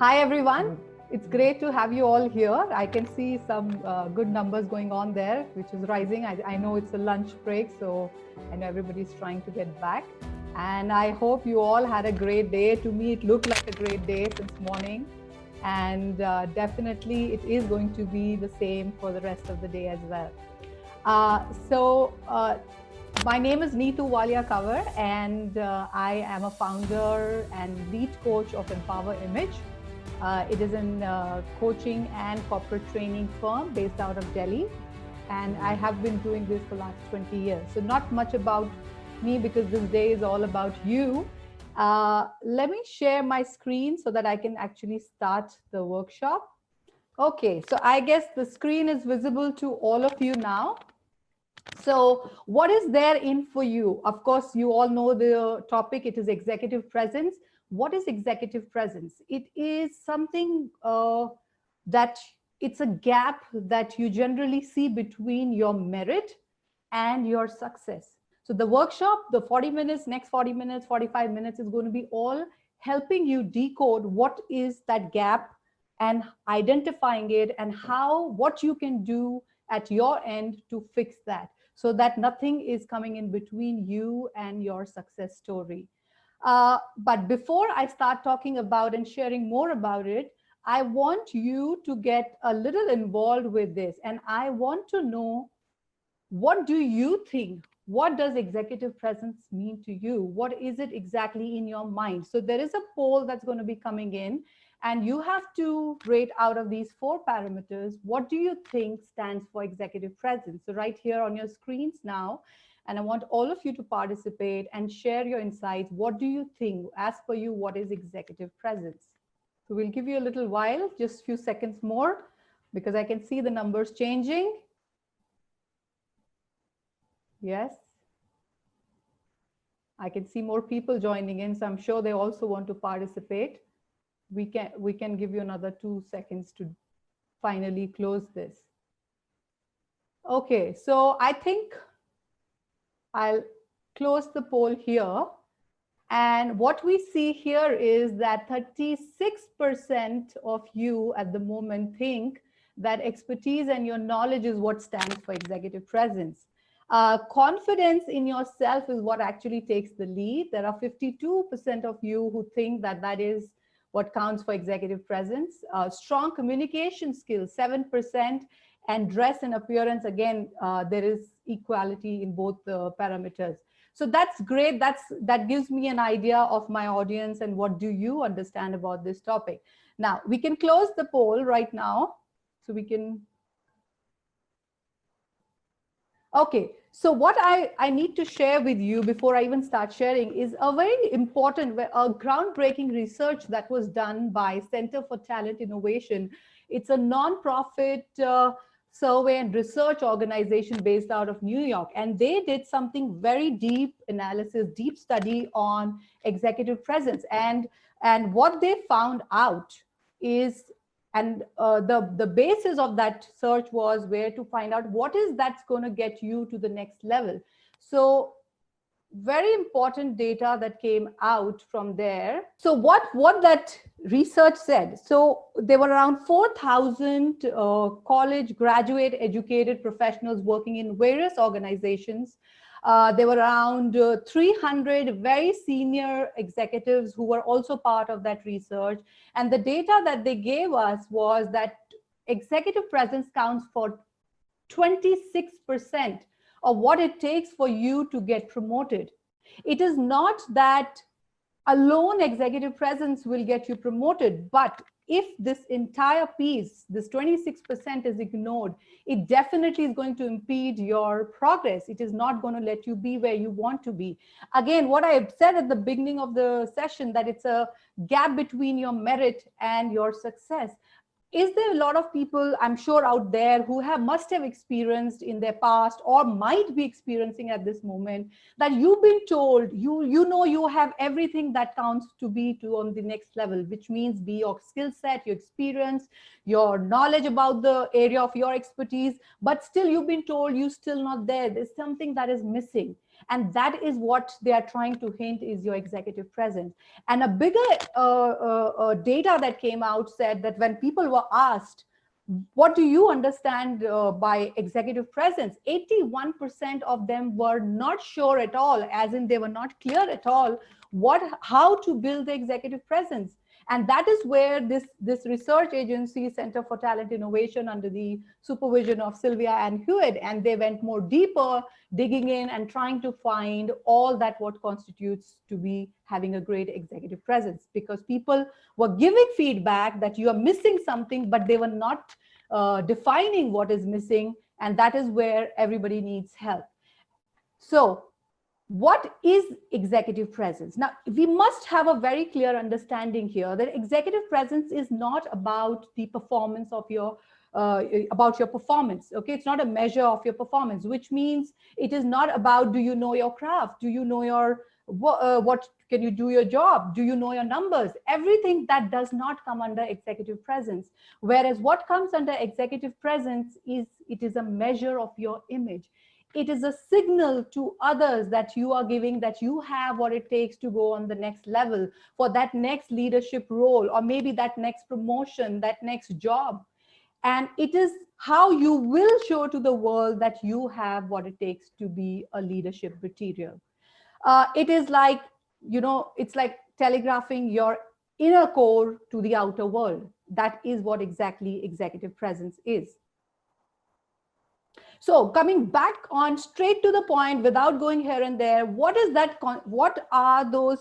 Hi everyone, it's great to have you all here. I can see some good numbers going on there, which is rising. I know it's a lunch break, so I know everybody's trying to get back. And I hope you all had a great day. To me, it looked like a great day since morning. And definitely it is going to be the same for the rest of the day as well. My name is Nitu Walia Kanwar, and I am a founder and lead coach of Empower Image. It is a coaching and corporate training firm based out of Delhi, and I have been doing this for the last 20 years. So not much about me because this day is all about you. Let me share my screen so that I can actually start the workshop. Okay, so I guess the screen is visible to all of you now. So what is there in for you? Of course, you all know the topic. It is executive presence. What is executive presence? It is something that it's a gap that you generally see between your merit and your success. So the workshop, the 40 minutes, next 40 minutes, 45 minutes is going to be all helping you decode what is that gap and identifying it and what you can do at your end to fix that, so that nothing is coming in between you and your success story. But before I start talking about and sharing more about it, I want you to get a little involved with this. And I want to know, what do you think? What does executive presence mean to you? What is it exactly in your mind? So there is a poll that's going to be coming in, and you have to rate out of these 4 parameters, what do you think stands for executive presence? So right here on your screens now, and I want all of you to participate and share your insights. What do you think, as per you, what is executive presence? So we'll give you a little while, just a few seconds more, because I can see the numbers changing. Yes. I can see more people joining in, so I'm sure they also want to participate. We can give you another 2 seconds to finally close this. Okay, so I think I'll close the poll here. And what we see here is that 36% of you at the moment think that expertise and your knowledge is what stands for executive presence. Confidence in yourself is what actually takes the lead. There are 52% of you who think that that is what counts for executive presence. Strong communication skills, 7%, and dress and appearance, again, there is equality in both the parameters. So that's great. That gives me an idea of my audience and what do you understand about this topic. Now, we can close the poll right now. So we can. Okay, so what I need to share with you before I even start sharing is a very important, a groundbreaking research that was done by Center for Talent Innovation. It's a nonprofit survey and research organization based out of New York. And they did something very deep analysis, deep study on executive presence. And what they found out is, and the basis of that search was where to find out what is that's going to get you to the next level. So very important data that came out from there. So what that research said, so there were around 4,000 college graduate educated professionals working in various organizations. There were around 300 very senior executives who were also part of that research. And the data that they gave us was that executive presence counts for 26% of what it takes for you to get promoted. It is not that alone executive presence will get you promoted, but if this entire piece, this 26% is ignored, it definitely is going to impede your progress. It is not going to let you be where you want to be. Again, what I said at the beginning of the session, that it's a gap between your merit and your success. Is there a lot of people, I'm sure, out there who must have experienced in their past or might be experiencing at this moment that you've been told you know you have everything that counts to be on the next level, which means be your skill set, your experience, your knowledge about the area of your expertise, but still you've been told you're still not there. There's something that is missing. And that is what they are trying to hint is your executive presence. And a bigger data that came out said that when people were asked, what do you understand by executive presence? 81% of them were not sure at all, as in they were not clear at all how to build the executive presence. And that is where this research agency, Center for Talent Innovation, under the supervision of Sylvia and Hewitt, and they went more deeper, digging in and trying to find all that what constitutes to be having a great executive presence, because people were giving feedback that you are missing something, but they were not defining what is missing, and that is where everybody needs help. So what is executive presence? Now, we must have a very clear understanding here that executive presence is not about the performance of your about your performance. Okay, it's not a measure of your performance, which means it is not about, do you know your craft? Do you know your what can you do your job? Do you know your numbers? Everything that does not come under executive presence. Whereas what comes under executive presence is, it is a measure of your image. It is a signal to others that you are giving, that you have what it takes to go on the next level, for that next leadership role, or maybe that next promotion, that next job. And it is how you will show to the world that you have what it takes to be a leadership material. It is like, you know, it's like telegraphing your inner core to the outer world. That is what exactly executive presence is. So coming back on straight to the point without going here and there, what is that? What are those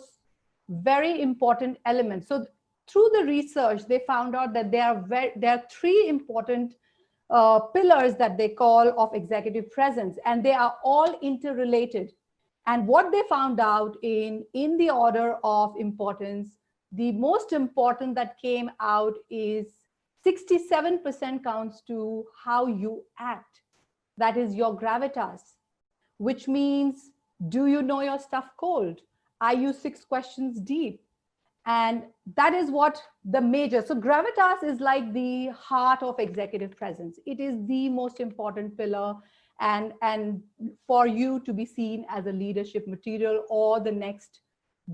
very important elements? So through the research, they found out that there are three important pillars that they call of executive presence, and they are all interrelated. And what they found out in the order of importance, the most important that came out is 67% counts to how you act. That is your gravitas, which means, do you know your stuff cold? Are you 6 questions deep? And that is what the major, so gravitas is like the heart of executive presence. It is the most important pillar, and for you to be seen as a leadership material, or the next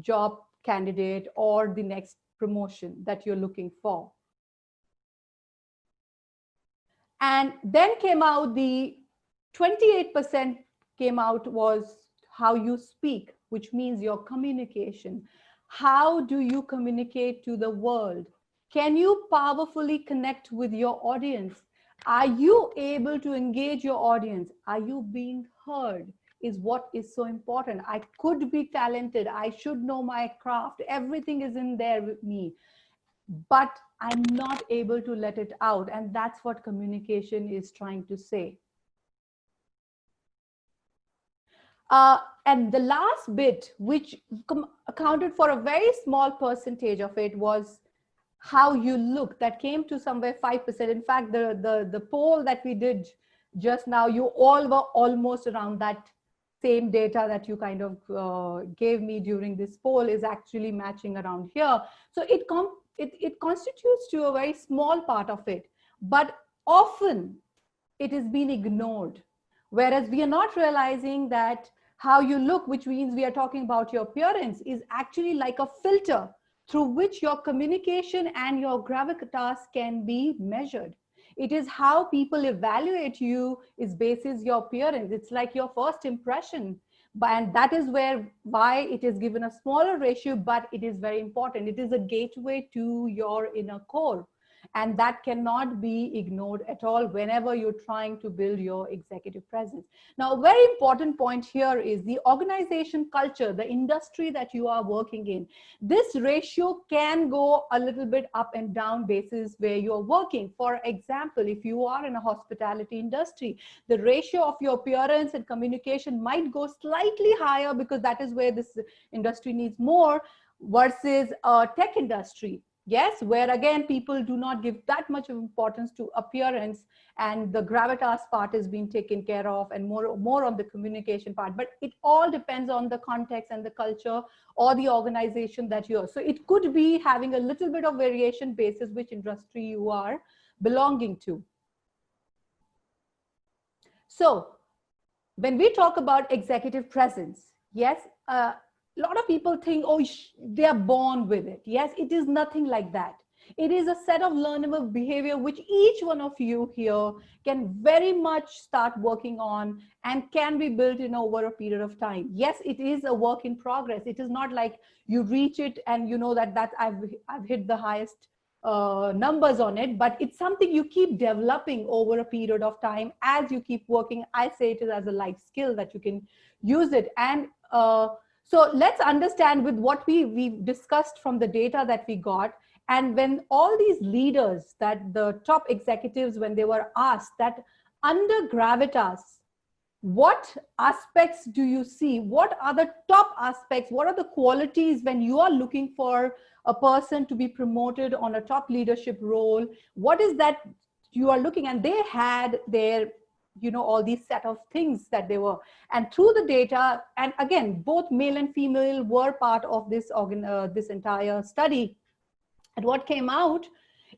job candidate, or the next promotion that you're looking for. And then came out the 28% came out was how you speak, which means your communication. How do you communicate to the world? Can you powerfully connect with your audience? Are you able to engage your audience? Are you being heard? Is what is so important. I could be talented. I should know my craft. Everything is in there with me, but I'm not able to let it out. And that's what communication is trying to say. And the last bit, which accounted for a very small percentage of it, was how you look. That came to somewhere 5%. In fact, the poll that we did just now, you all were almost around that same data that you kind of gave me during this poll is actually matching around here. So it constitutes to a very small part of it, but often it is being ignored. Whereas we are not realizing that how you look, which means we are talking about your appearance, is actually like a filter through which your communication and your gravitas can be measured. It is how people evaluate you is basis your appearance. It's like your first impression. And that is why it is given a smaller ratio, but it is very important. It is a gateway to your inner core. And that cannot be ignored at all whenever you're trying to build your executive presence. Now, a very important point here is the organization culture, the industry that you are working in. This ratio can go a little bit up and down basis where you're working. For example, if you are in a hospitality industry, the ratio of your appearance and communication might go slightly higher because that is where this industry needs more, versus a tech industry. Yes, where again, people do not give that much of importance to appearance, and the gravitas part is being taken care of, and more on the communication part. But it all depends on the context and the culture or the organization that you're. So it could be having a little bit of variation basis which industry you are belonging to. So When we talk about executive presence, yes, a lot of people think, oh, they are born with it. Yes, it is nothing like that. It is a set of learnable behavior which each one of you here can very much start working on and can be built in over a period of time. Yes, it is a work in progress. It is not like you reach it and you know that I've hit the highest numbers on it, but it's something you keep developing over a period of time as you keep working. I say it is as a life skill that you can use it. And so let's understand with what we discussed from the data that we got. And when all these leaders, that the top executives, when they were asked that under gravitas, what aspects do you see? What are the top aspects? What are the qualities when you are looking for a person to be promoted on a top leadership role? What is that you are looking? And they had their, all these set of things that they were. And through the data, and again, both male and female were part of this this entire study. And what came out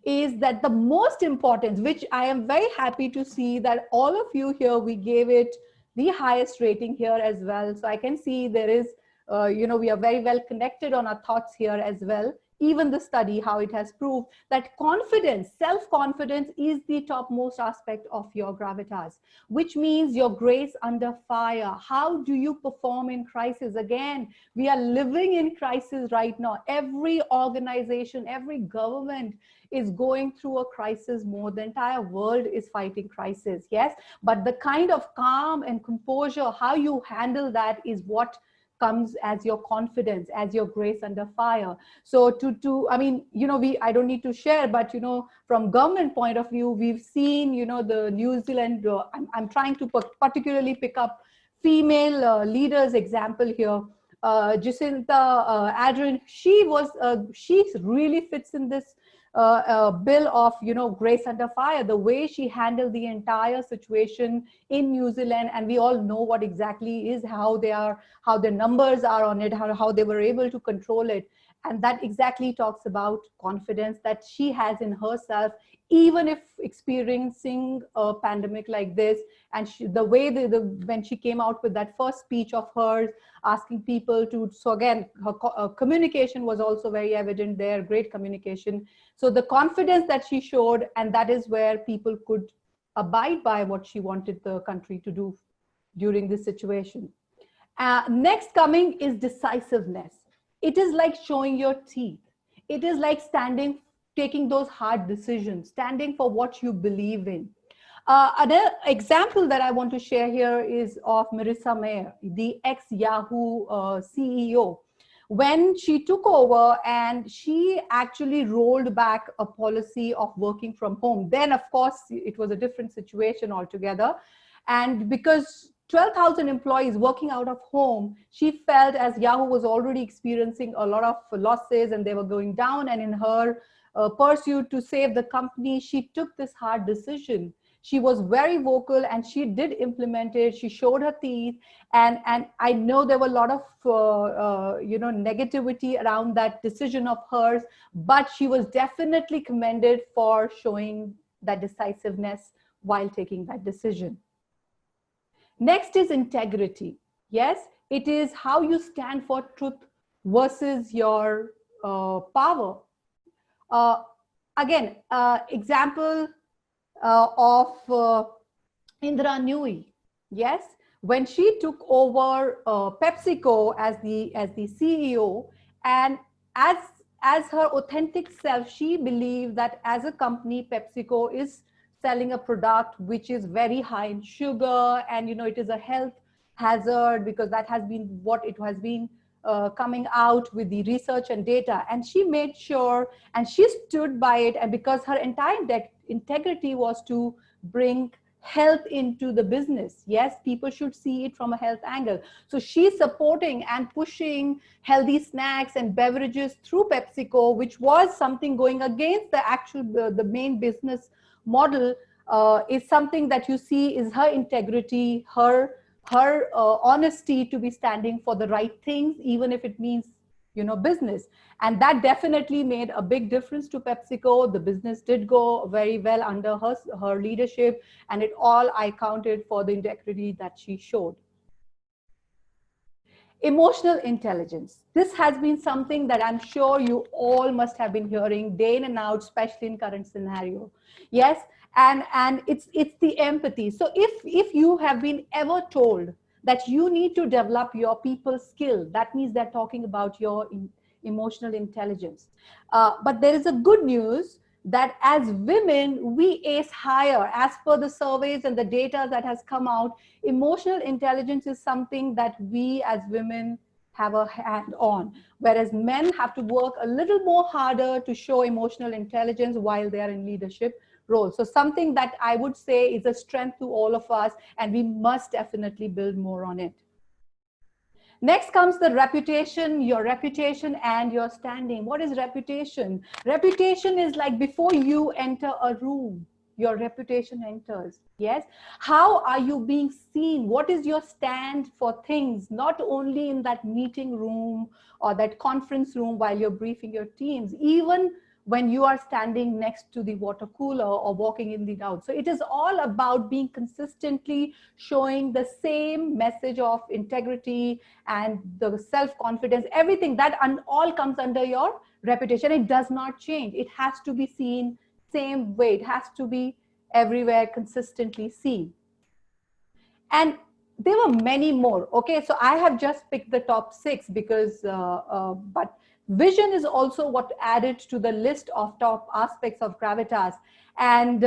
is that the most important, which I am very happy to see that all of you here, we gave it the highest rating here as well. So I can see there is, we are very well connected on our thoughts here as well. Even the study, how it has proved that confidence, self-confidence is the topmost aspect of your gravitas, which means your grace under fire. How do you perform in crisis? Again, we are living in crisis right now. Every organization, every government is going through a crisis more. The entire world is fighting crisis, yes? But the kind of calm and composure, how you handle that is what comes as your confidence, as your grace under fire. So I mean, I don't need to share, but, from government point of view, we've seen, the New Zealand, I'm trying to particularly pick up female leaders example here. Jacinta Ardern, she really fits in this bill of, grace under fire, the way she handled the entire situation in New Zealand. And we all know what exactly is how their numbers are on it, how they were able to control it. And that exactly talks about confidence that she has in herself, even if experiencing a pandemic like this. And the way when she came out with that first speech of hers, asking people to, so again, her communication was also very evident there, great communication. So the confidence that she showed, and that is where people could abide by what she wanted the country to do during this situation. Next coming is decisiveness. It is like showing your teeth. It is like taking those hard decisions, standing for what you believe in. Another example that I want to share here is of Marissa Mayer, the ex-Yahoo CEO. When she took over and she actually rolled back a policy of working from home, then of course it was a different situation altogether. And because 12,000 employees working out of home, she felt, as Yahoo was already experiencing a lot of losses and they were going down, and in her pursuit to save the company, she took this hard decision. She was very vocal and she did implement it. She showed her teeth, and I know there were a lot of negativity around that decision of hers, but she was definitely commended for showing that decisiveness while taking that decision. Next is integrity. Yes, it is how you stand for truth versus your power. Again, example of Indra Nooyi. Yes, when she took over PepsiCo as the CEO, and as her authentic self, she believed that as a company, PepsiCo is selling a product which is very high in sugar, and it is a health hazard, because that has been what it has been coming out with the research and data. And she made sure and she stood by it, and because her entire integrity was to bring health into the business. Yes, people should see it from a health angle. So she's supporting and pushing healthy snacks and beverages through PepsiCo, which was something going against the actual the main business model. Is something that you see is her integrity, her honesty to be standing for the right things, even if it means business. And that definitely made a big difference to PepsiCo. The business did go very well under her leadership, and it all I counted for the integrity that she showed. Emotional intelligence. This has been something that I'm sure you all must have been hearing day in and out, especially in current scenario. Yes, and it's the empathy. So if you have been ever told that you need to develop your people skill, that means they're talking about your emotional intelligence. But there is a good news that as women, we ace higher. As per the surveys and the data that has come out, emotional intelligence is something that we as women have a hand on, whereas men have to work a little more harder to show emotional intelligence while they are in leadership roles. So something that I would say is a strength to all of us, and we must definitely build more on it. Next comes the reputation, your reputation and your standing. What is reputation? Reputation is like before you enter a room, your reputation enters. Yes. How are you being seen? What is your stand for things, not only in that meeting room or that conference room while you're briefing your teams, even when you are standing next to the water cooler or walking in the crowd. So it is all about being consistently showing the same message of integrity and the self-confidence, everything that all comes under your reputation. It does not change. It has to be seen same way. It has to be everywhere consistently seen. And there were many more. Okay, so I have just picked the top 6 because, but vision is also what added to the list of top aspects of gravitas. And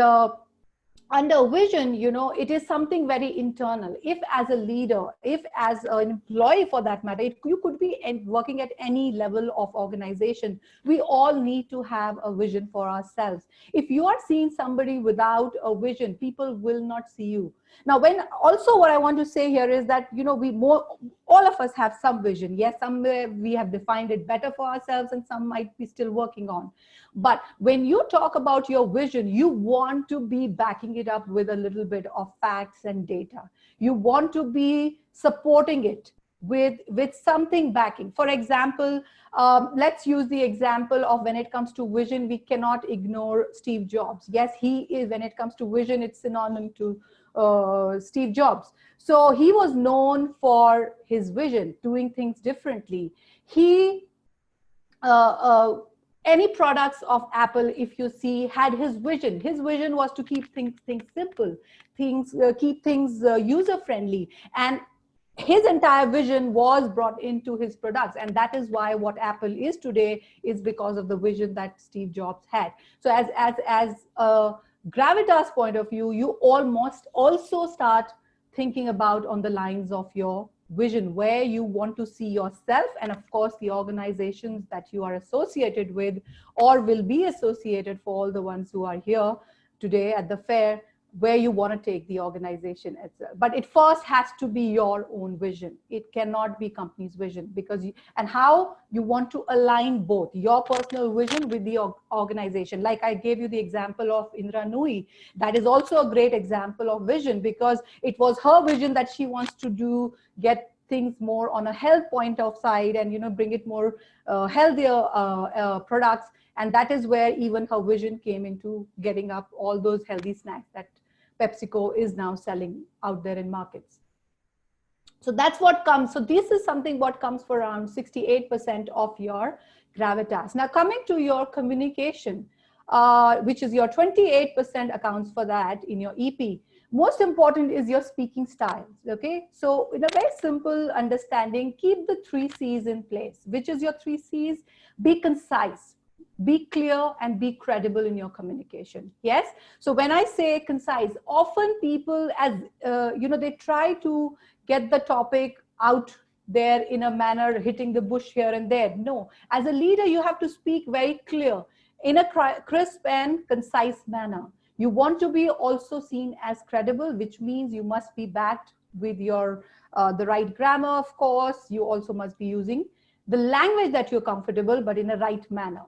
under vision, it is something very internal. If as a leader, if as an employee for that matter, you could be working at any level of organization, we all need to have a vision for ourselves. If you are seeing somebody without a vision, people will not see you. Now, also what I want to say here is that, all of us have some vision. Yes, somewhere we have defined it better for ourselves and some might be still working on. But when you talk about your vision, you want to be backing it up with a little bit of facts and data. You want to be supporting it with something backing. For example, let's use the example of when it comes to vision, we cannot ignore Steve Jobs. Yes, he is, when it comes to vision, it's synonym to Steve Jobs. So he was known for his vision, doing things differently. Any products of Apple, if you see, had his vision. His vision was to keep things simple, keep things user-friendly. And his entire vision was brought into his products. And that is why what Apple is today is because of the vision that Steve Jobs had. So as a gravitas point of view, you almost also start thinking about on the lines of your vision, where you want to see yourself, and of course the organizations that you are associated with or will be associated, for all the ones who are here today at the fair, where you want to take the organization itself. But it first has to be your own vision. It cannot be company's vision, because and how you want to align both your personal vision with the organization. Like I gave you the example of Indra Nooyi. That is also a great example of vision, because it was her vision that she wants to get things more on a health point of side and bring it more healthier products. And that is where even her vision came into getting up all those healthy snacks that PepsiCo is now selling out there in markets. So that's what comes. So this is something what comes for around 68% of your gravitas. Now coming to your communication, which is your 28% accounts for that in your EP. Most important is your speaking style. Okay, so in a very simple understanding, keep the 3 C's in place. Which is your 3 C's? Be concise, be clear, and be credible in your communication. Yes. So when I say concise, often people, as they try to get the topic out there in a manner, hitting the bush here and there. No, as a leader, you have to speak very clear in a crisp and concise manner. You want to be also seen as credible, which means you must be backed with your the right grammar, of course. You also must be using the language that you're comfortable, but in a right manner.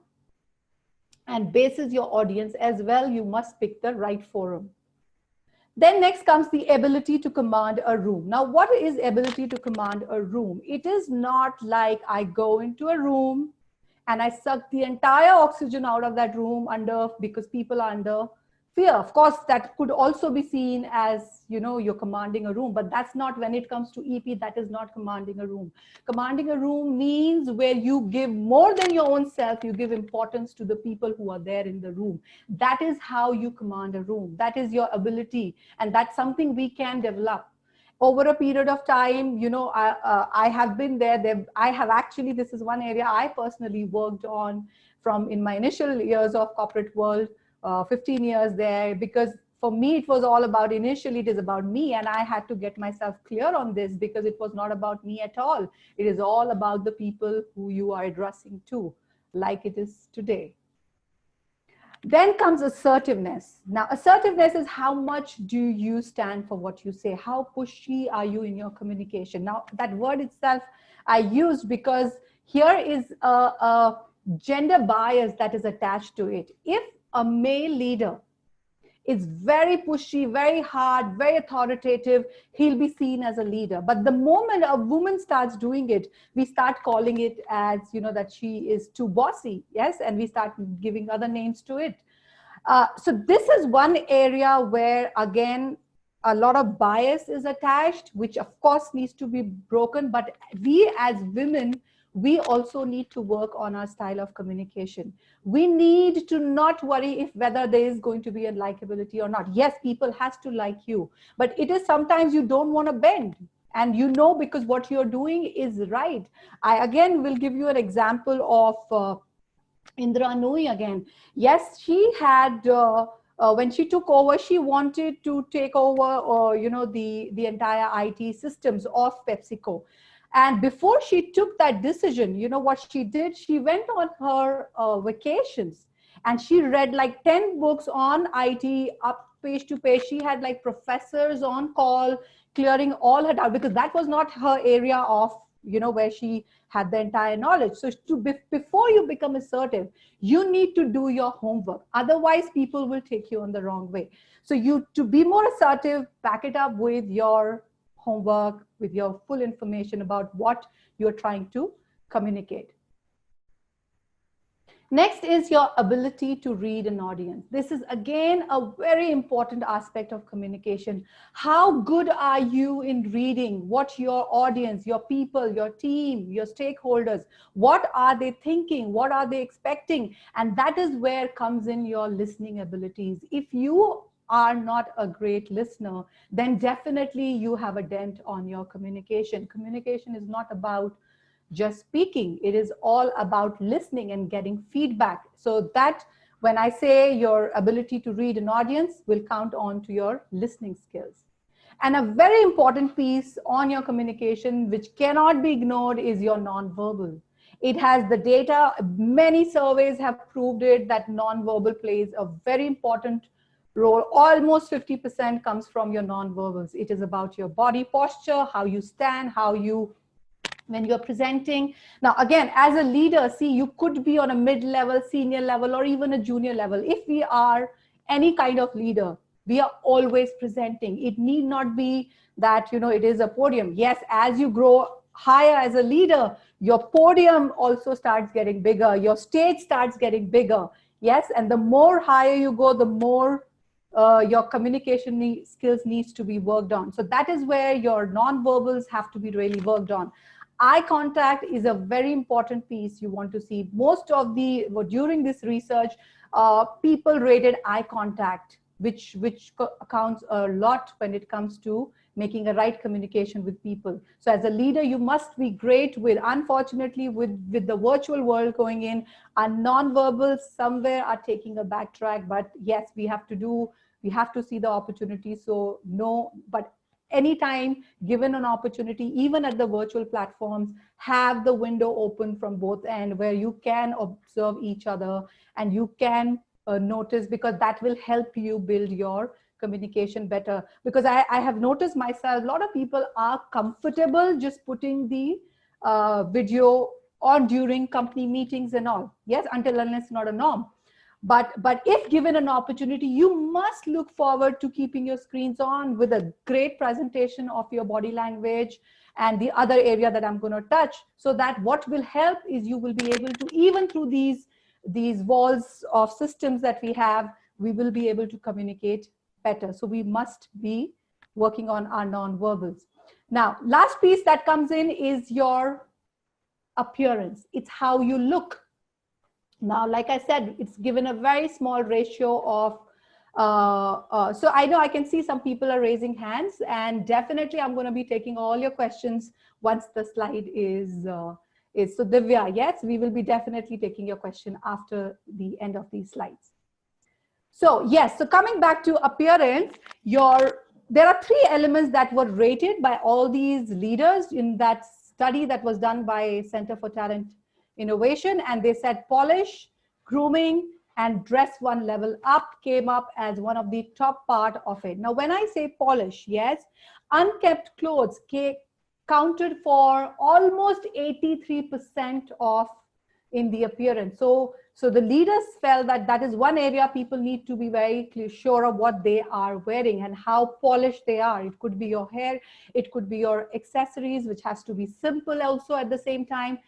And basis your audience as well, you must pick the right forum. Then next comes the ability to command a room. Now, what is ability to command a room? It is not like I go into a room and I suck the entire oxygen out of that room because people are under fear. Of course, that could also be seen as, you're commanding a room, but that's not, when it comes to EP, that is not commanding a room. Commanding a room means where you give more than your own self, you give importance to the people who are there in the room. That is how you command a room. That is your ability. And that's something we can develop over a period of time. I have been there. I have actually, this is one area I personally worked on from in my initial years of corporate world, 15 years there, because for me, it was all about, initially, it is about me. And I had to get myself clear on this because it was not about me at all. It is all about the people who you are addressing to, like it is today. Then comes assertiveness. Now, assertiveness is how much do you stand for what you say? How pushy are you in your communication? Now, that word itself I used because here is a gender bias that is attached to it. If a male leader is very pushy, very hard, very authoritative, he'll be seen as a leader. But the moment a woman starts doing it, we start calling it as, that she is too bossy, yes? And we start giving other names to it. So this is one area where, again, a lot of bias is attached, which of course needs to be broken. But we as women, we also need to work on our style of communication. We need to not worry if whether there is going to be a likability or not. Yes, people has to like you, but it is sometimes you don't want to bend. And because what you're doing is right. I again will give you an example of Indra Nooyi again. Yes, she had, when she took over, she wanted to take over, the entire IT systems of PepsiCo. And before she took that decision, what she did? She went on her vacations and she read like 10 books on IT up page to page. She had like professors on call, clearing all her doubt, because that was not her area of, where she had the entire knowledge. So before you become assertive, you need to do your homework. Otherwise, people will take you on the wrong way. So to be more assertive, back it up with your homework, with your full information about what you're trying to communicate. Next is your ability to read an audience. This is again a very important aspect of communication. How good are you in reading what your audience, your people, your team, your stakeholders, what are they thinking? What are they expecting? And that is where comes in your listening abilities. If you are not a great listener, then definitely you have a dent on your communication. Communication is not about just speaking. It is all about listening and getting feedback. So that when I say your ability to read an audience will count on to your listening skills. And a very important piece on your communication, which cannot be ignored, is your nonverbal. It has the data. Many surveys have proved it that nonverbal plays a very important role. Almost 50% comes from your nonverbals. It is about your body posture, how you stand, when you're presenting. Now, again, as a leader, see, you could be on a mid-level, senior level, or even a junior level. If we are any kind of leader, we are always presenting. It need not be that, it is a podium. Yes, as you grow higher as a leader, your podium also starts getting bigger. Your stage starts getting bigger. Yes, and the more higher you go, the more your communication skills needs to be worked on. So that is where your non-verbals have to be really worked on. Eye contact is a very important piece you want to see. During this research, people rated eye contact, which accounts a lot when it comes to making a right communication with people. So as a leader, you must be great with, unfortunately, with the virtual world going in, our non-verbals somewhere are taking a backtrack, but yes, we have to see the opportunity. So no, but anytime given an opportunity, even at the virtual platforms, have the window open from both ends where you can observe each other and you can notice, because that will help you build your communication better. Because I have noticed myself, a lot of people are comfortable just putting the video on during company meetings and all. Yes, until unless it's not a norm. But if given an opportunity, you must look forward to keeping your screens on with a great presentation of your body language and the other area that I'm going to touch, so that what will help is you will be able to, even through these walls of systems that we have, we will be able to communicate better. So we must be working on our non-verbals. Now, last piece that comes in is your appearance. It's how you look. Now, like I said, it's given a very small ratio of, so I know I can see some people are raising hands, and definitely I'm going to be taking all your questions once the slide is so Divya, yes, we will be definitely taking your question after the end of these slides. So yes, so coming back to appearance, there are 3 elements that were rated by all these leaders in that study that was done by Center for Talent Innovation, and they said polish, grooming, and dress one level up came up as one of the top part of it. Now, when I say polish, yes, unkept clothes counted for almost 83% of in the appearance. So the leaders felt that that is one area people need to be very sure of what they are wearing and how polished they are. It could be your hair, it could be your accessories, which has to be simple also at the same time,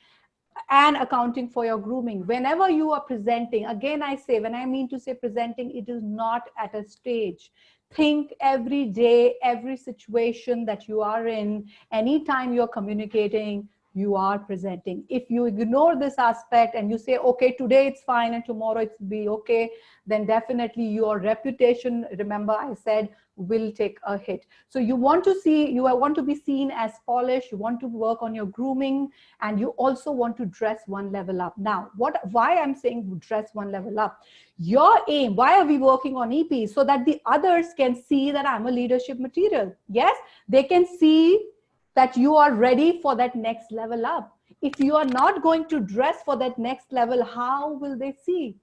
and accounting for your grooming. Whenever you are presenting, again, I say, when I mean to say presenting, it is not at a stage. Think every day, every situation that you are in, anytime you're communicating, you are presenting. If you ignore this aspect and you say, okay, today it's fine and tomorrow it's be okay, then definitely your reputation, remember I said, will take a hit. So you want to be seen as polished, you want to work on your grooming, and you also want to dress one level up. Now, why I'm saying dress one level up? Your aim, why are we working on EP? So that the others can see that I'm a leadership material. Yes, they can see that you are ready for that next level up. If you are not going to dress for that next level, how will they see?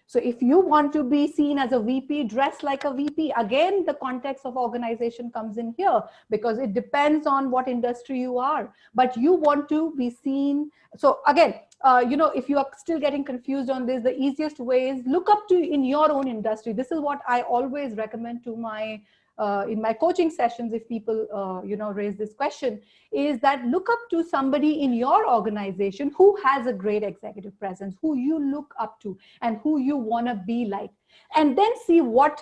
So if you want to be seen as a VP, dress like a VP. Again, the context of organization comes in here, because it depends on what industry you are. But you want to be seen. So again, if you are still getting confused on this, the easiest way is look up to in your own industry. This is what I always recommend to my in my coaching sessions, if people raise this question, is that look up to somebody in your organization who has a great executive presence, who you look up to and who you want to be like, and then see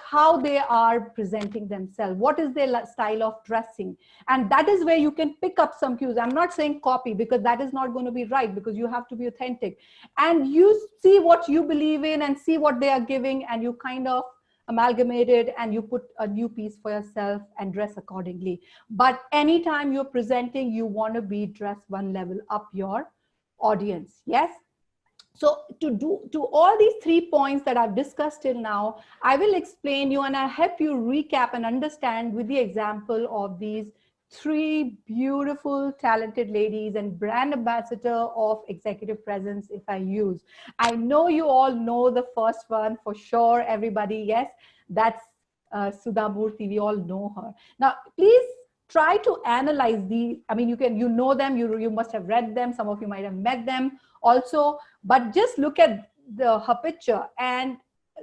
how they are presenting themselves, what is their style of dressing, and that is where you can pick up some cues. I'm not saying copy, because that is not going to be right, because you have to be authentic, and you see what you believe in and see what they are giving, and you kind of amalgamate it and you put a new piece for yourself and dress accordingly. But anytime you're presenting, you want to be dressed one level up your audience. Yes. So to all these 3 points that I've discussed till now, I will explain you and I'll help you recap and understand with the example of these 3 beautiful, talented ladies and brand ambassador of executive presence, if I use. I know you all know the first one for sure, everybody. Yes, that's Sudha Murthy. We all know her. Now, please try to analyze you know them, you must have read them, some of you might have met them also, but just look at her picture and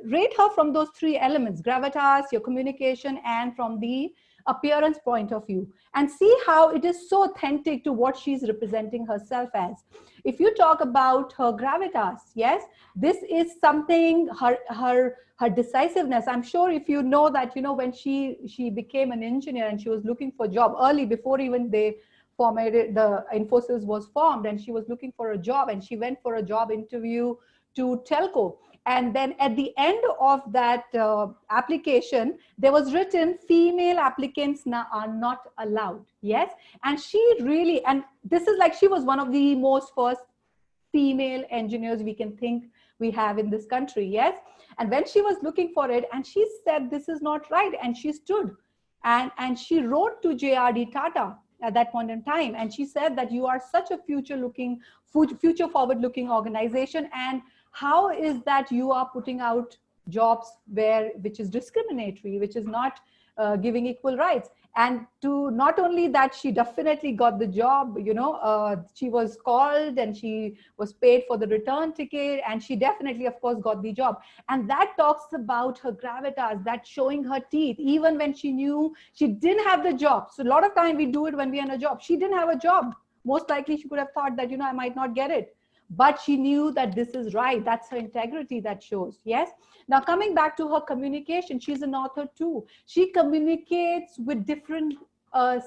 rate her from those 3 elements: gravitas, your communication, and from the appearance point of view, and see how it is so authentic to what she's representing herself as. If you talk about her gravitas, yes, this is something, her decisiveness. I'm sure if you know that, when she became an engineer and she was looking for a job early, before even they formatted, the Infosys was formed, and she was looking for a job, and she went for a job interview to telco. And then at the end of that application, there was written, female applicants are not allowed. Yes. And she really, and this is like, she was one of the most first female engineers we can think we have in this country. Yes. And when she was looking for it, and she said, this is not right. And she stood and she wrote to JRD Tata at that point in time. And she said that you are such a future forward looking organization. And how is that you are putting out jobs which is discriminatory, which is not giving equal rights? And to not only that, she definitely got the job, she was called and she was paid for the return ticket, and she definitely, of course, got the job. And that talks about her gravitas, that showing her teeth, even when she knew she didn't have the job. So a lot of time we do it when we're in a job. She didn't have a job. Most likely she could have thought that, I might not get it. But she knew that this is right. That's her integrity that shows. Yes. Now, coming back to her communication, she's an author too. She communicates with different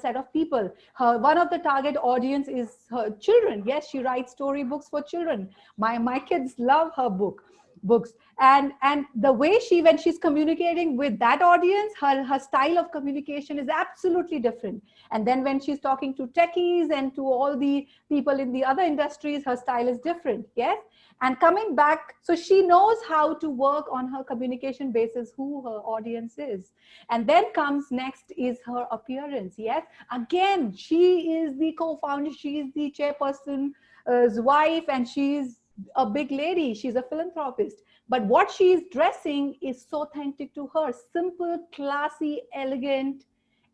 set of people. One of the target audience is her children. Yes, she writes storybooks for children. My kids love her books. And the way when she's communicating with that audience, her style of communication is absolutely different. And then when she's talking to techies and to all the people in the other industries, her style is different. Yes. And coming back, so she knows how to work on her communication basis, who her audience is. And then comes next is her appearance. Yes. Again, she is the co-founder. She is the chairperson's wife, and she's a big lady. She's a philanthropist. But what she is dressing is so authentic to her, simple, classy, elegant,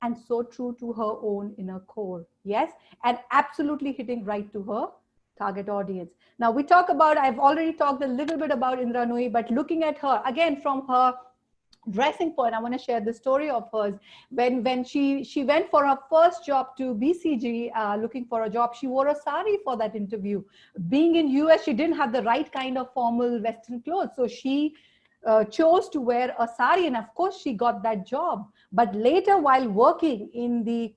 and so true to her own inner core. Yes. And absolutely hitting right to her target audience. Now we talk about, I've already talked a little bit about Indra Nooyi, but looking at her again from her dressing point, I want to share the story of hers. When she went for her first job to BCG, looking for a job, she wore a sari for that interview. Being in US, she didn't have the right kind of formal Western clothes, so she chose to wear a sari, and of course she got that job. But later, while working in the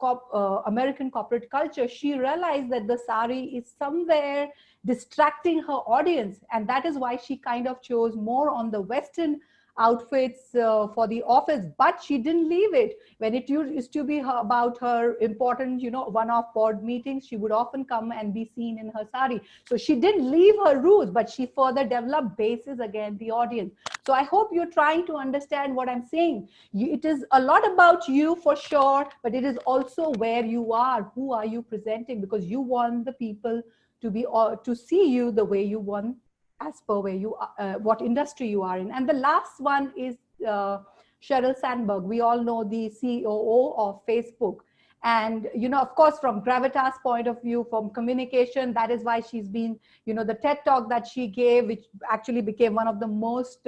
American corporate culture, she realized that the sari is somewhere distracting her audience, and that is why she kind of chose more on the Western outfits for the office. But she didn't leave it. When it used to be about her important, one-off board meetings, she would often come and be seen in her sari. So she didn't leave her roots, but she further developed bases again the audience. So I hope you're trying to understand what I'm saying. It is a lot about you for sure, but it is also where you are. Who are you presenting? Because you want the people to be to see you the way you want, as per where you are, what industry you are in. And the last one is Sheryl Sandberg. We all know the COO of Facebook. And, of course, from gravitas point of view, from communication, that is why she's been, the TED Talk that she gave, which actually became one of the most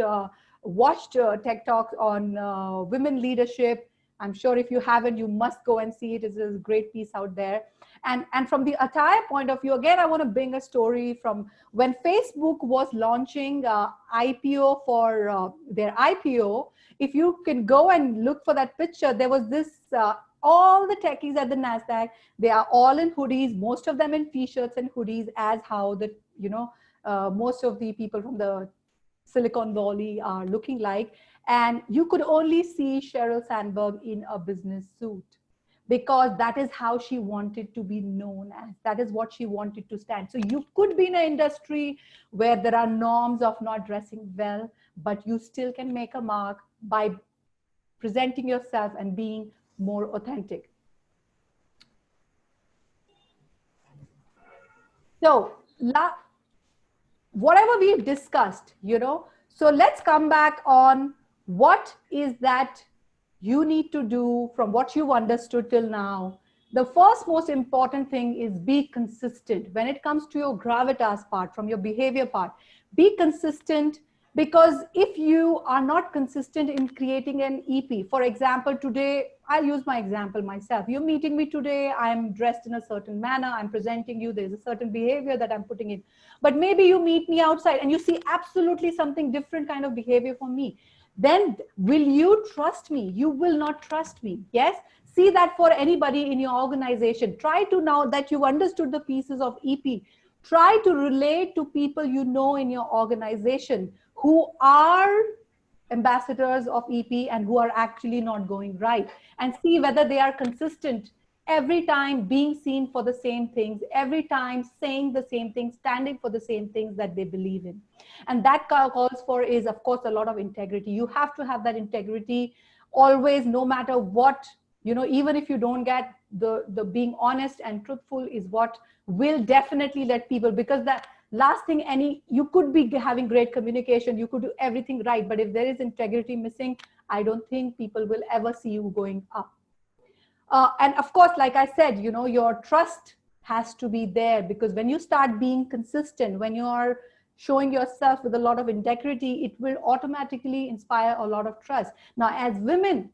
watched TED Talks on women leadership. I'm sure if you haven't, you must go and see it. It's a great piece out there. And from the attire point of view, again, I want to bring a story from when Facebook was launching IPO for their IPO. If you can go and look for that picture, there was this, all the techies at the NASDAQ, they are all in hoodies, most of them in t-shirts and hoodies, as how the, most of the people from the Silicon Valley are looking like. And you could only see Sheryl Sandberg in a business suit, because that is how she wanted to be known as. That is what she wanted to stand. So you could be in an industry where there are norms of not dressing well, but you still can make a mark by presenting yourself and being more authentic. So whatever we've discussed, so let's come back on what is that you need to do from what you've understood till now. The first most important thing is be consistent. When it comes to your gravitas part, from your behavior part, be consistent, because if you are not consistent in creating an EP, for example, today, I'll use my example myself. You're meeting me today, I'm dressed in a certain manner, I'm presenting you, there's a certain behavior that I'm putting in. But maybe you meet me outside and you see absolutely something different kind of behavior from me. Then will you trust me? You will not trust me. Yes. See that for anybody in your organization. Try to, now that you've understood the pieces of EP, try to relate to people in your organization who are ambassadors of EP and who are actually not going right, and see whether they are consistent every time being seen for the same things, every time saying the same things, standing for the same things that they believe in. And that calls for is, of course, a lot of integrity. You have to have that integrity always, no matter what, even if you don't get the being honest and truthful is what will definitely let people, because that last thing, you could be having great communication, you could do everything right, but if there is integrity missing, I don't think people will ever see you going up. And of course, like I said, you know, your trust has to be there, because when you start being consistent, when you are showing yourself with a lot of integrity, it will automatically inspire a lot of trust. Now, as women,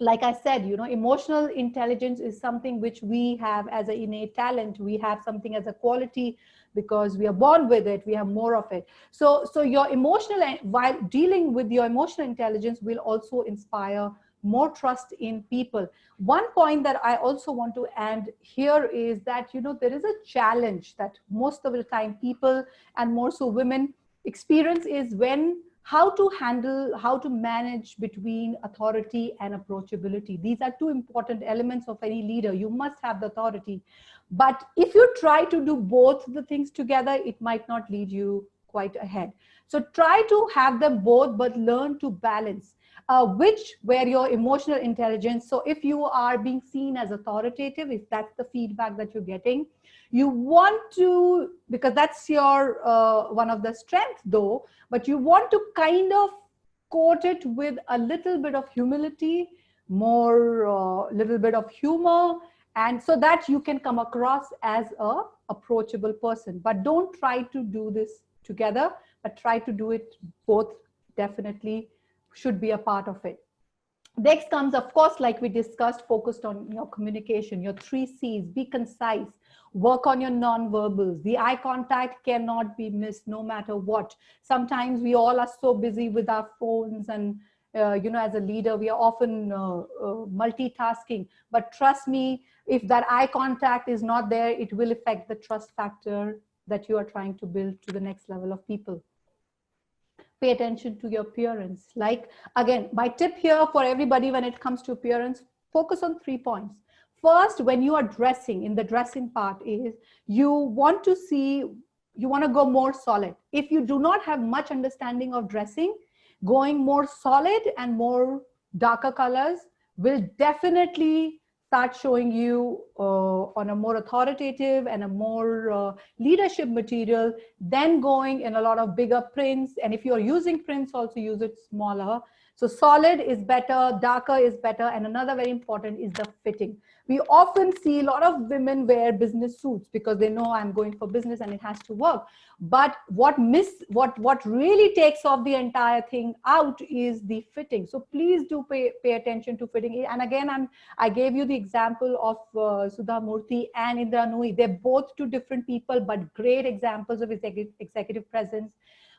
like I said, you know, emotional intelligence is something which we have as an innate talent. We have something as a quality because we are born with it. We have more of it. So your emotional, while dealing with your emotional intelligence, will also inspire more trust in people. One point that I also want to add here is that, you know, there is a challenge that most of the time people, and more so women, experience, is when how to handle, how to manage between authority and approachability. These are two important elements of any leader. You must have the authority, but if you try to do both the things together, it might not lead you quite ahead. So try to have them both, but learn to balance where your emotional intelligence. So if you are being seen as authoritative, if that's the feedback that you're getting, you want to, because that's your one of the strengths though, but you want to kind of coat it with a little bit of humility, more little bit of humor, and so that you can come across as a approachable person. But don't try to do this together, but try to do it both. Definitely should be a part of it. Next comes, of course, like we discussed, focused on your communication, your 3 C's. Be concise, work on your non-verbals. The eye contact cannot be missed no matter what. Sometimes we all are so busy with our phones, and you know, as a leader, we are often multitasking. But trust me, if that eye contact is not there, it will affect the trust factor that you are trying to build to the next level of people. Pay attention to your appearance. Like, again, my tip here for everybody when it comes to appearance, focus on 3 points. First, when you are dressing, in the dressing part, is you want to see, you want to go more solid. If you do not have much understanding of dressing, going more solid and more darker colors will definitely start showing you on a more authoritative and a more leadership material, then going in a lot of bigger prints. And if you're using prints, also use it smaller. So solid is better, darker is better. And another very important is the fitting. We often see a lot of women wear business suits because they know I'm going for business and it has to work. But what really takes off the entire thing out is the fitting. So please do pay attention to fitting. And again, I gave you the example of Sudha Murthy and Indra Nooyi. They're both two different people, but great examples of executive presence.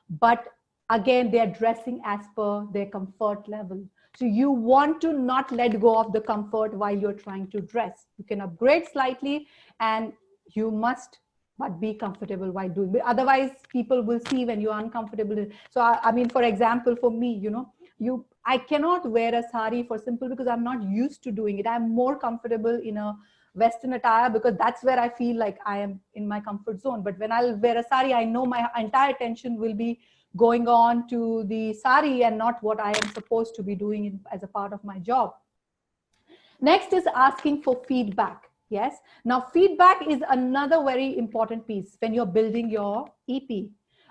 But again, they're dressing as per their comfort level. So you want to not let go of the comfort while you're trying to dress. You can upgrade slightly, and you must, but be comfortable while doing it. Otherwise, people will see when you're uncomfortable. So I mean, for example, for me, you know, I cannot wear a sari for simple because I'm not used to doing it. I'm more comfortable in a Western attire because that's where I feel like I am in my comfort zone. But when I'll wear a sari, I know my entire attention will be going on to the sari and not what I am supposed to be doing as a part of my job. Next is asking for feedback. Yes. Now, feedback is another very important piece when you're building your EP.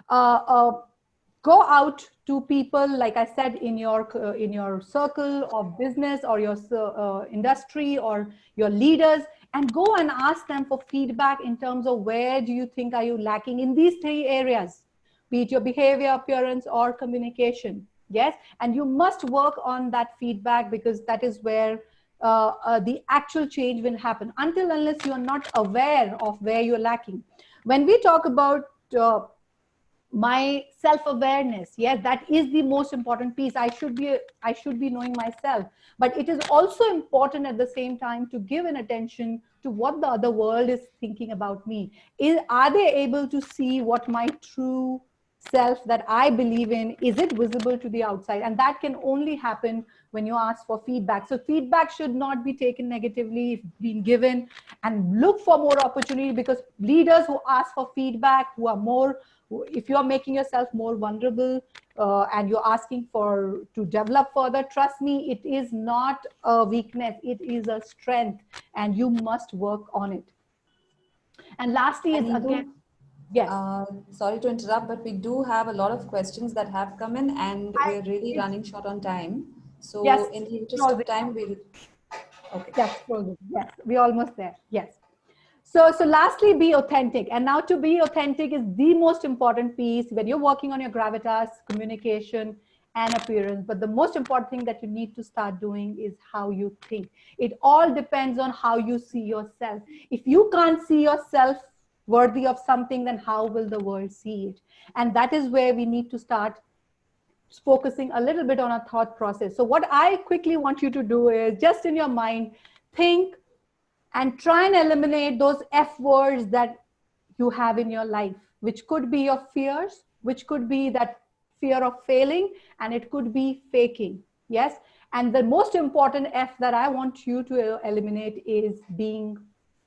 Go out to people, like I said, in your circle of business or your industry or your leaders, and go and ask them for feedback in terms of where do you think are you lacking in these 3 areas, be it your behavior, appearance, or communication. Yes, and you must work on that feedback because that is where the actual change will happen. Until unless you are not aware of where you're lacking. When we talk about my self-awareness, yes, that is the most important piece. I should be knowing myself, but it is also important at the same time to give an attention to what the other world is thinking about me. Are they able to see what my true self that I believe in, is it visible to the outside? And that can only happen when you ask for feedback. So feedback should not be taken negatively if being given, and look for more opportunity, because leaders who ask for feedback, who are more, if you are making yourself more vulnerable and you're asking to develop further, trust me, it is not a weakness, it is a strength, and you must work on it. And lastly is again, yes. Sorry to interrupt, but we do have a lot of questions that have come in, and we're really running short on time. So yes, in the interest of time, Okay. Yes, frozen. Yes, we're almost there. Yes. So lastly, be authentic. And now to be authentic is the most important piece when you're working on your gravitas, communication, and appearance. But the most important thing that you need to start doing is how you think. It all depends on how you see yourself. If you can't see yourself worthy of something, then how will the world see it? And that is where we need to start focusing a little bit on our thought process. So what I quickly want you to do is just in your mind, think and try and eliminate those F words that you have in your life, which could be your fears, which could be that fear of failing, and it could be faking. Yes. And the most important F that I want you to eliminate is being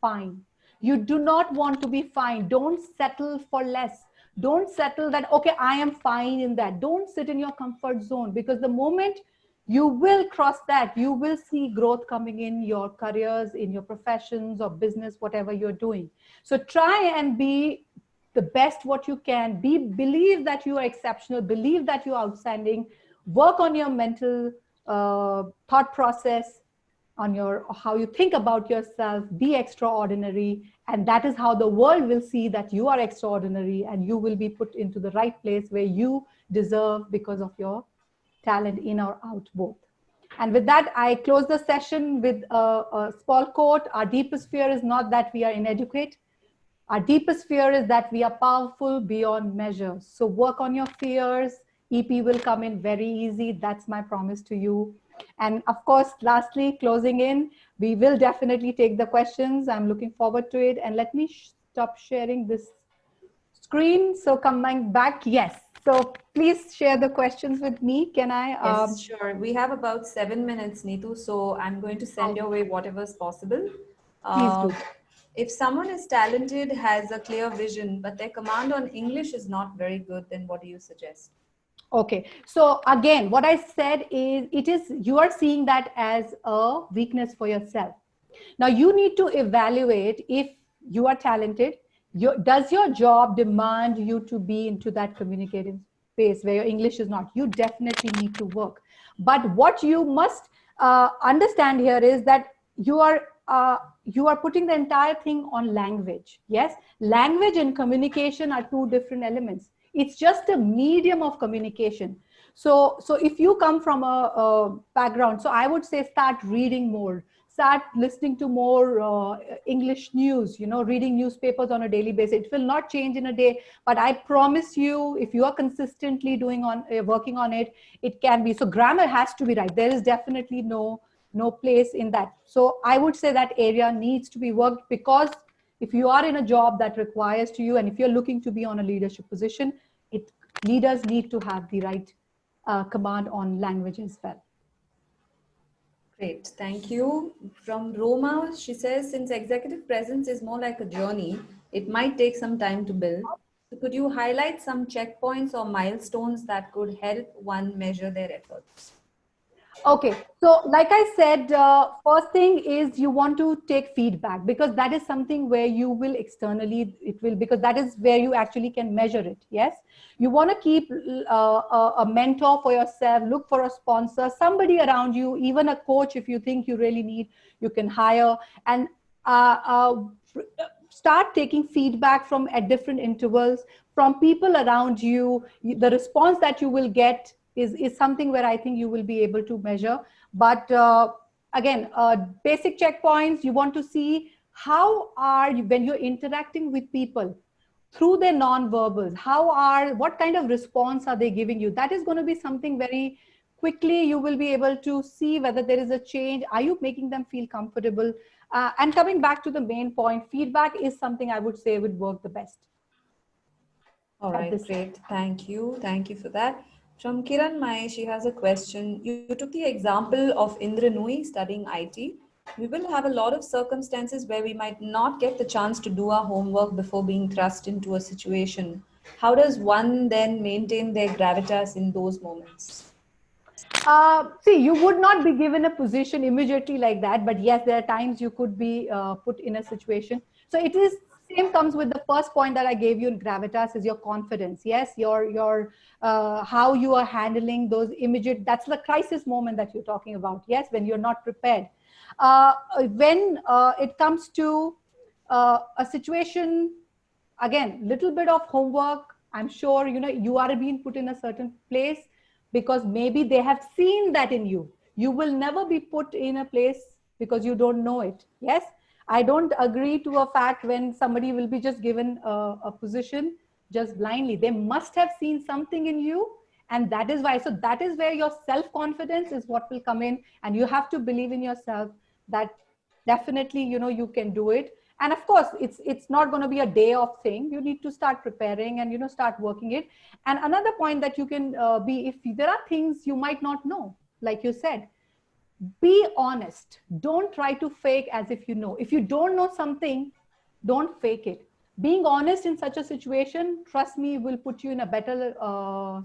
fine. You do not want to be fine. Don't settle for less. Don't settle that, okay, I am fine in that. Don't sit in your comfort zone, because the moment you will cross that, you will see growth coming in your careers, in your professions or business, whatever you're doing. So try and be the best what you can. Believe that you are exceptional, believe that you're outstanding, work on your mental thought process, on your how you think about yourself. Be extraordinary, and that is how the world will see that you are extraordinary, and you will be put into the right place where you deserve, because of your talent, in or out, both. And with that, I close the session with a small quote. Our deepest fear is not that we are inadequate. Our deepest fear is that we are powerful beyond measure. So work on your fears. EP will come in very easy. That's my promise to you. And of course, lastly, closing in, we will definitely take the questions. I'm looking forward to it. And let me stop sharing this screen. So coming back, yes. So please share the questions with me. Can I? Yes, sure. We have about 7 minutes, Neetu, so I'm going to send your way whatever is possible. Please Uh, do. if someone is talented, has a clear vision, but their command on English is not very good, then what do you suggest? Okay. So again, what I said is, you are seeing that as a weakness for yourself. Now you need to evaluate if you are talented. Does your job demand you to be into that communicative space where your English is not? You definitely need to work. But what you must understand here is that you are putting the entire thing on language. Yes, language and communication are two different elements. It's just a medium of communication. So if you come from a background, so I would say start reading more, start listening to more English news, reading newspapers on a daily basis. It will not change in a day, but I promise you, if you are consistently working on it, it can be. So grammar has to be right. There is definitely no place in that. So I would say that area needs to be worked, because if you are in a job that requires to you, and if you're looking to be on a leadership position, leaders need to have the right command on language as well. Great, thank you. From Roma, she says, since executive presence is more like a journey, it might take some time to build. So could you highlight some checkpoints or milestones that could help one measure their efforts? Okay, so like I said, first thing is you want to take feedback, because that is something where you will externally, because that is where you actually can measure it. Yes, you want to keep a mentor for yourself, look for a sponsor, somebody around you, even a coach if you think you really need, you can hire, and uh, uh, start taking feedback from at different intervals from people around you. The response that you will get is something where I think you will be able to measure. But again, basic checkpoints, you want to see how are you, when you're interacting with people through their non-verbals, what kind of response are they giving you? That is going to be something very quickly you will be able to see whether there is a change. Are you making them feel comfortable? And coming back to the main point, feedback is something I would say would work the best. All At right, this great. Thank you. Thank you for that. From Kiran Mai, she has a question. You took the example of Indra Nui studying IT. We will have a lot of circumstances where we might not get the chance to do our homework before being thrust into a situation. How does one then maintain their gravitas in those moments? See, you would not be given a position immediately like that, but yes, there are times you could be put in a situation. So it is same comes with the first point that I gave you in gravitas, is your confidence. Yes, your how you are handling those immediate. That's the crisis moment that you're talking about. Yes, when you're not prepared. When it comes to a situation, again, little bit of homework. I'm sure, you are being put in a certain place because maybe they have seen that in you. You will never be put in a place because you don't know it. Yes, I don't agree to a fact when somebody will be just given a position just blindly. They must have seen something in you, and that is why. So that is where your self confidence is what will come in, and you have to believe in yourself that definitely, you can do it. And of course, it's not going to be a day of thing. You need to start preparing and start working it. And another point that you can be, if there are things you might not know, like you said, be honest. Don't try to fake as if you know. If you don't know something, don't fake it. Being honest in such a situation, trust me, will put you in a better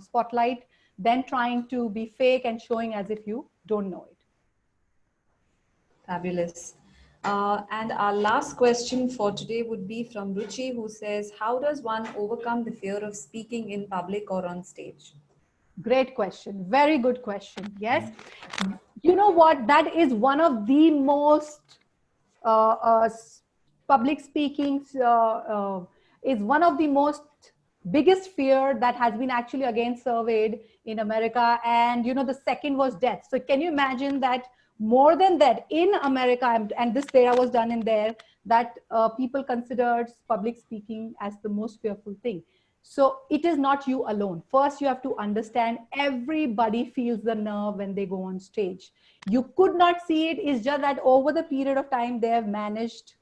spotlight than trying to be fake and showing as if you don't know it. Fabulous. And our last question for today would be from Ruchi, who says, how does one overcome the fear of speaking in public or on stage? Great question. Very good question. Yes. You know what? That is one of the most public speaking is one of the most biggest fear that has been actually again surveyed in America. And the second was death. So can you imagine that more than that in America, and this data was done in there, that people considered public speaking as the most fearful thing. So it is not you alone. First, you have to understand everybody feels the nerve when they go on stage. You could not see it. It's just that over the period of time, they have managed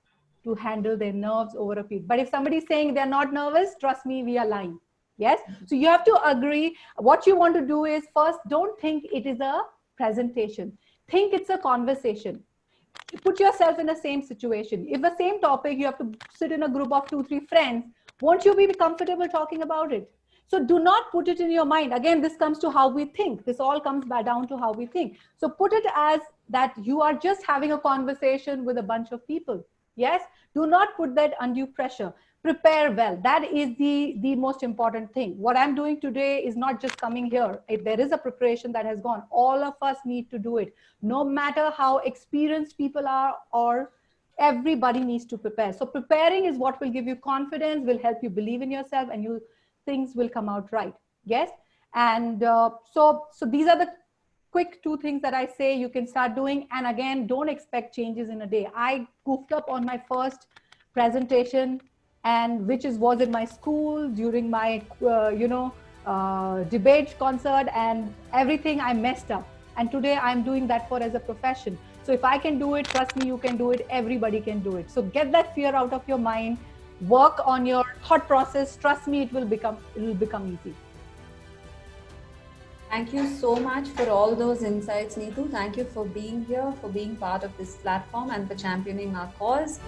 to handle their nerves over a period. But if somebody is saying they're not nervous, trust me, we are lying. Yes. So you have to agree. What you want to do is first, don't think it is a presentation. Think it's a conversation. Put yourself in the same situation. If the same topic, you have to sit in a group of 2-3 friends, won't you be comfortable talking about it? So do not put it in your mind. Again, this comes to how we think. This all comes back down to how we think. So put it as that you are just having a conversation with a bunch of people. Yes. Do not put that undue pressure. Prepare well. That is the most important thing. What I'm doing today is not just coming here. If there is a preparation that has gone, all of us need to do it. No matter how experienced people are, or everybody needs to prepare. So preparing is what will give you confidence, will help you believe in yourself, and things will come out right. Yes. And so these are the quick 2 things that I say you can start doing. And again, don't expect changes in a day. I goofed up on my first presentation, and which was in my school during my debate concert, and everything I messed up. And today I'm doing that as a profession. So if I can do it, trust me, you can do it. Everybody can do it. So get that fear out of your mind. Work on your thought process. Trust me, it will become easy. Thank you so much for all those insights, Nitu. Thank you for being here, for being part of this platform, and for championing our cause.